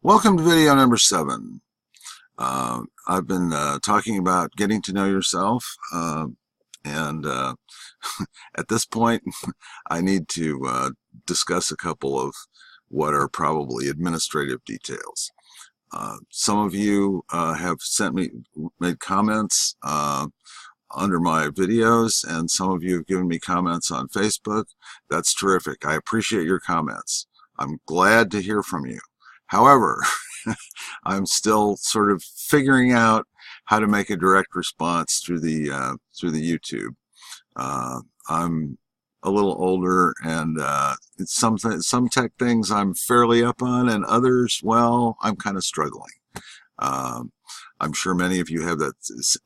Welcome to video number 7. I've been talking about getting to know yourself, and at this point, I need to discuss a couple of what are probably administrative details. Some of you have made comments under my videos, and some of you have given me comments on Facebook. That's terrific. I appreciate your comments. I'm glad to hear from you. However, I'm still sort of figuring out how to make a direct response through the YouTube. I'm a little older, and it's some tech things I'm fairly up on, and others, well, I'm kind of struggling. I'm sure many of you have a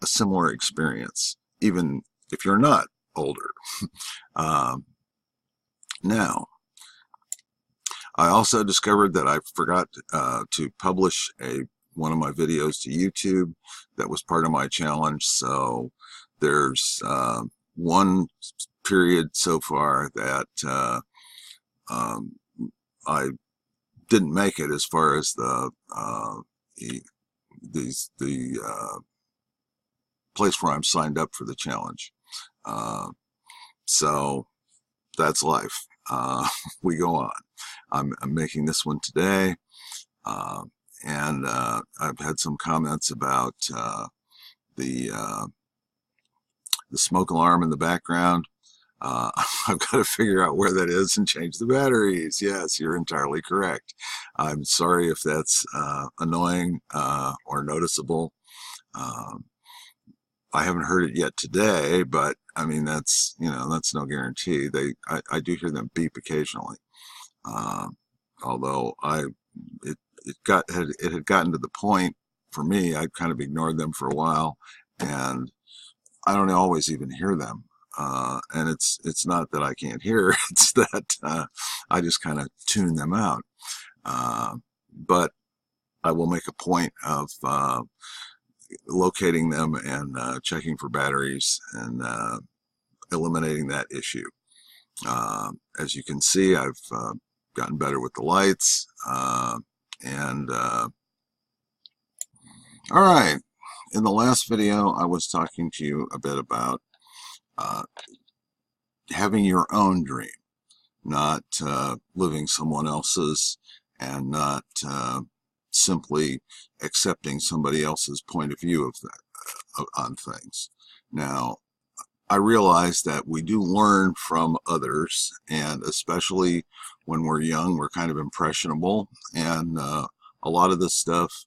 similar experience, even if you're not older. Now, I also discovered that I forgot to publish one of my videos to YouTube. That was part of my challenge. So there's one period so far that I didn't make it as far as the place where I'm signed up for the challenge. So that's life. We go on. I'm making this one today, and I've had some comments about the smoke alarm in the background. I've got to figure out where that is and change the batteries. Yes, you're entirely correct. I'm sorry if that's annoying or noticeable. I haven't heard it yet today, but I mean, that's no guarantee. I do hear them beep occasionally. Although it had gotten to the point for me, I'd kind of ignored them for a while, and I don't always even hear them. And it's not that I can't hear; it's that I just kind of tune them out. But I will make a point of locating them and checking for batteries and eliminating that issue. As you can see, I've gotten better with the lights, and all right, in the last video I was talking to you a bit about having your own dream, not living someone else's, and not simply accepting somebody else's point of view of that on things. Now, I realize that we do learn from others, and especially when we're young, we're kind of impressionable, and a lot of this stuff,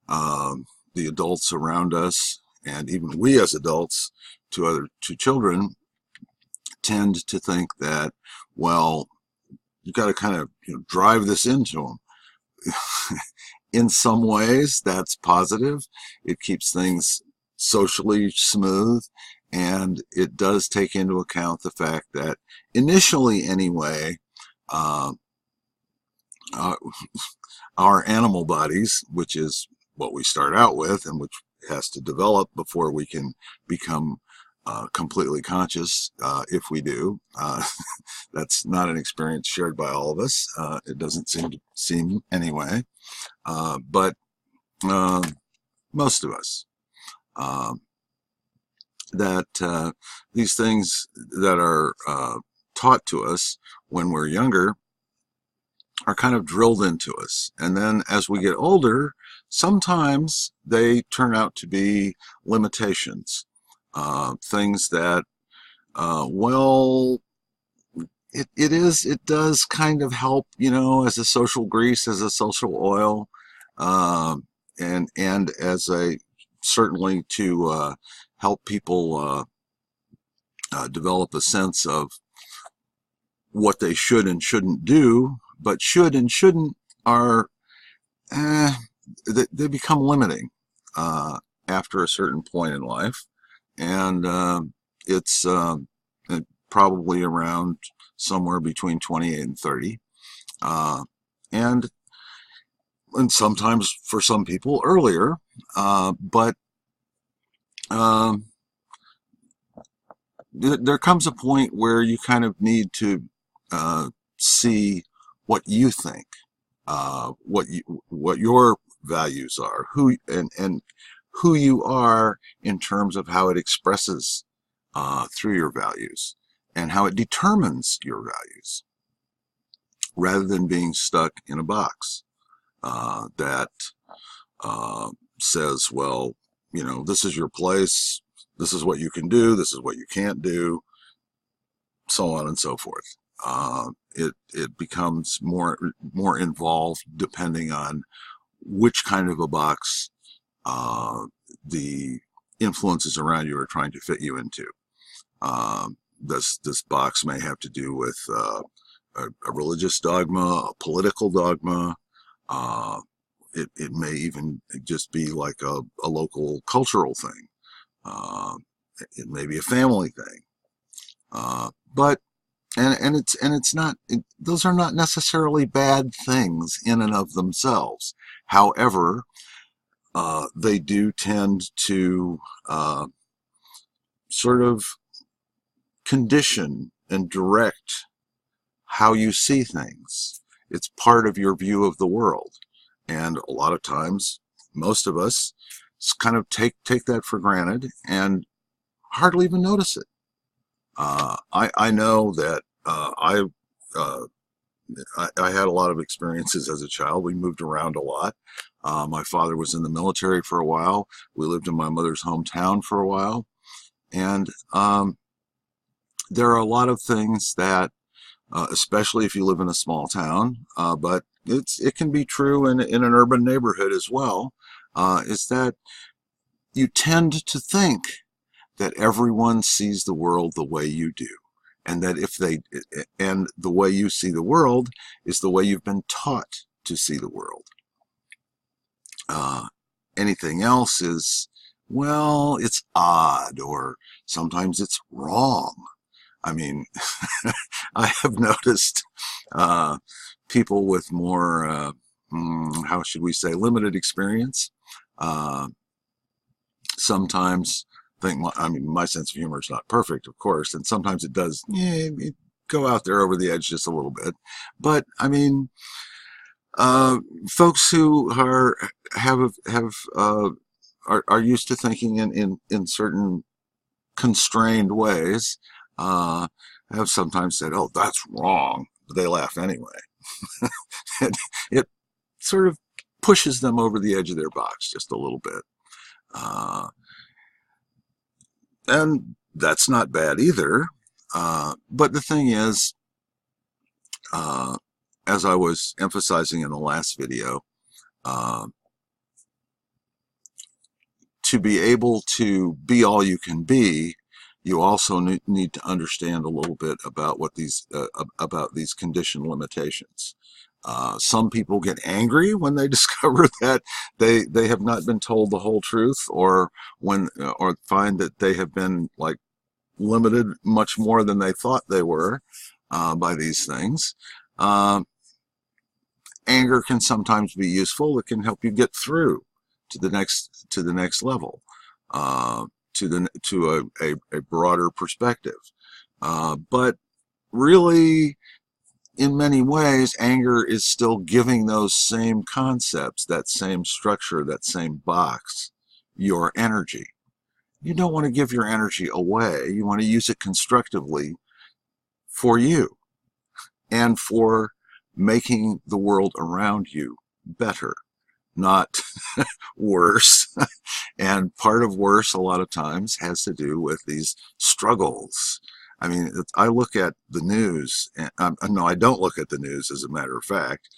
the adults around us, and even we as adults to children, tend to think that, well, you've got to kind of drive this into them. In some ways, that's positive. It keeps things socially smooth, and it does take into account the fact that initially anyway, our animal bodies, which is what we start out with and which has to develop before we can become completely conscious, if we do. That's not an experience shared by all of us. It doesn't seem anyway, but most of us. That these things that are taught to us when we're younger are kind of drilled into us. And then as we get older, sometimes they turn out to be limitations. Things that, well, it does kind of help, as a social grease, as a social oil, and as a certainly to help people develop a sense of what they should and shouldn't do. But should and shouldn't are they become limiting after a certain point in life, and it's probably around somewhere between 28 and 30, and sometimes for some people earlier, but there comes a point where you kind of need to see what you think what your values are, and who you are in terms of how it expresses through your values and how it determines your values, rather than being stuck in a box that uh, says, well, this is your place, this is what you can do, this is what you can't do, so on and so forth. It becomes more involved depending on which kind of a box the influences around you are trying to fit you into. This box may have to do with a religious dogma, a political dogma. Uh, it may even just be like a local cultural thing. Uh, it may be a family thing. But it's not, those are not necessarily bad things in and of themselves. However, they do tend to sort of condition and direct how you see things. It's part of your view of the world. And a lot of times, most of us kind of take that for granted and hardly even notice it. I know that uh, I had a lot of experiences as a child. We moved around a lot. My father was in the military for a while. We lived in my mother's hometown for a while. And there are a lot of things that, especially if you live in a small town, but it can be true in an urban neighborhood as well, is that you tend to think that everyone sees the world the way you do. And that and the way you see the world is the way you've been taught to see the world. Uh, Anything else is, well, it's odd, or sometimes it's wrong. I mean, I have noticed people with more, how should we say, limited experience, uh, sometimes think, I mean, my sense of humor is not perfect, of course, and sometimes it does go out there over the edge just a little bit. But I mean, folks who are used to thinking in certain constrained ways have sometimes said, "Oh, that's wrong," but they laugh anyway. It sort of pushes them over the edge of their box just a little bit. Uh, and that's not bad either. But the thing is, uh, as I was emphasizing in the last video, uh, to be able to be all you can be, you also need to understand a little bit about what these condition limitations. Some people get angry when they discover that they have not been told the whole truth, or or find that they have been like limited much more than they thought they were by these things. Anger can sometimes be useful. It can help you get through to the next level, to a broader perspective. But really, in many ways, anger is still giving those same concepts, that same structure, that same box, your energy. You don't want to give your energy away. You want to use it constructively for you and for making the world around you better, not worse. And part of worse a lot of times has to do with these struggles. I mean, I look at the news, and no, I don't look at the news, as a matter of fact,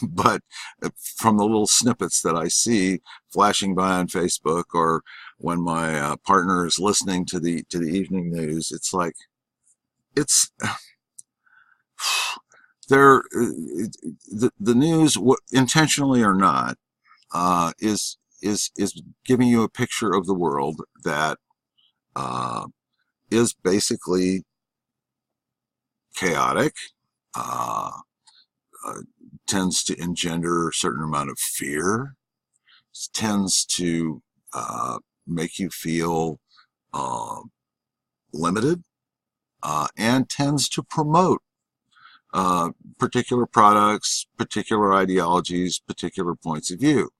but from the little snippets that I see flashing by on Facebook, or when my partner is listening to the evening news, it's like, it's there. The news, intentionally or not, is giving you a picture of the world that is basically chaotic, uh, uh, tends to engender a certain amount of fear, tends to make you feel uh, limited, and tends to promote particular products, particular ideologies, particular points of view.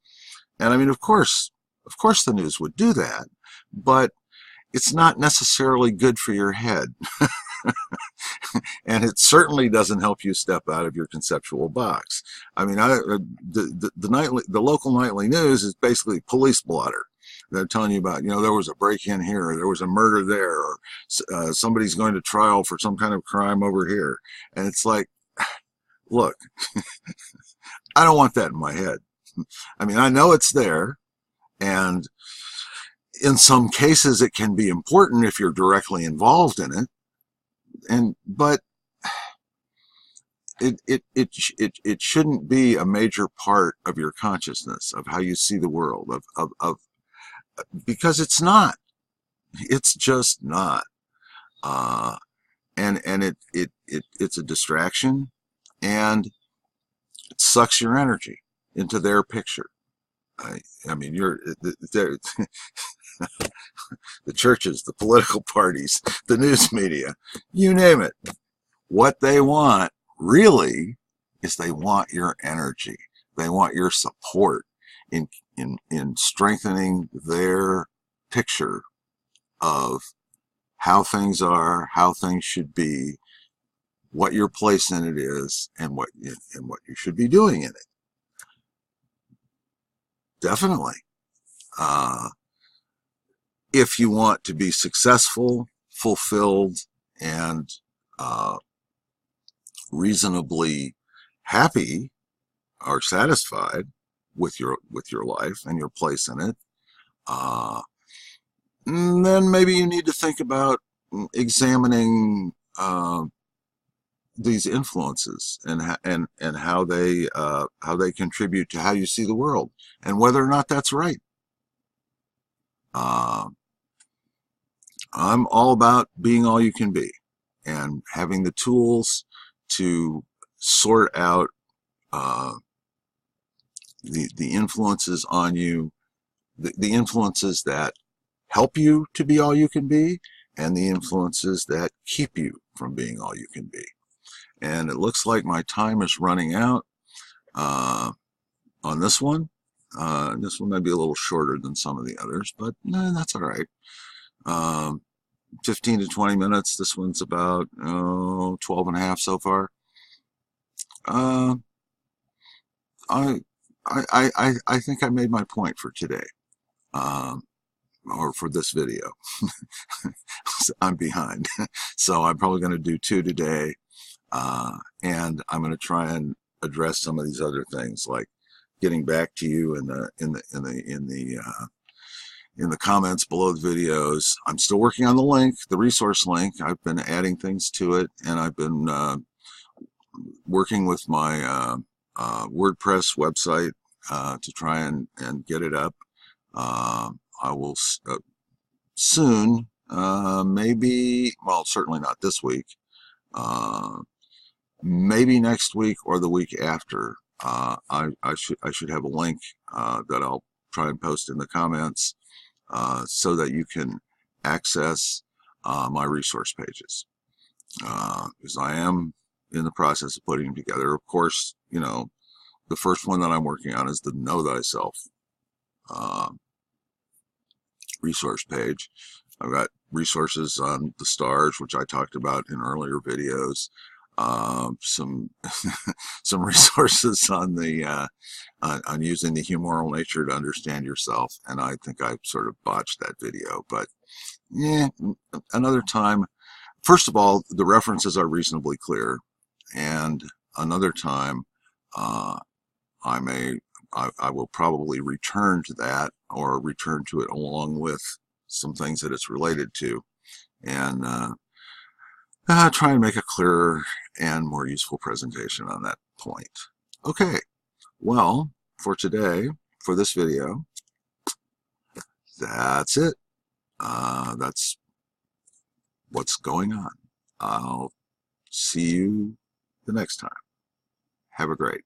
And I mean, of course the news would do that, but it's not necessarily good for your head. And it certainly doesn't help you step out of your conceptual box. I mean, the local nightly news is basically police blotter. They're telling you about, there was a break-in here, or there was a murder there, or somebody's going to trial for some kind of crime over here. And it's like, look, I don't want that in my head. I mean, I know it's there, and in some cases it can be important if you're directly involved in it, but it shouldn't be a major part of your consciousness, of how you see the world, because it's not. It's just not. And it's a distraction, and it sucks your energy into their picture. I mean, the churches, the political parties, the news media, you name it. What they want really is they want your energy. They want your support in strengthening their picture of how things are, how things should be, what your place in it is, and what you should be doing in it. Definitely. If you want to be successful, fulfilled, and reasonably happy or satisfied with your life and your place in it, then maybe you need to think about examining these influences and how they contribute to how you see the world, and whether or not that's right. I'm all about being all you can be, and having the tools to sort out the influences on you, the influences that help you to be all you can be, and the influences that keep you from being all you can be. And it looks like my time is running out on this one. This one might be a little shorter than some of the others, but that's all right. 15 to 20 minutes. This one's about 12 and a half so far. I think I made my point for today, or for this video. I'm behind, so I'm probably going to do 2 today, and I'm going to try and address some of these other things, like getting back to you in the comments below the videos. I'm still working on the link, the resource link. I've been adding things to it, and I've been working with my WordPress website to try and get it up. I will soon, maybe, well, certainly not this week, maybe next week or the week after. I should have a link that I'll try and post in the comments, so that you can access my resource pages, because I am in the process of putting them together. Of course, the first one that I'm working on is the Know Thyself resource page. I've got resources on the stars, which I talked about in earlier videos. Some some resources on the on using the humoral nature to understand yourself, and I think I sort of botched that video, but yeah, another time. First of all, the references are reasonably clear, and another time I will probably return to that, or return to it along with some things that it's related to, and try and make a clearer and more useful presentation on that point. Okay, well, for today, for this video, that's it. That's what's going on. I'll see you the next time. Have a great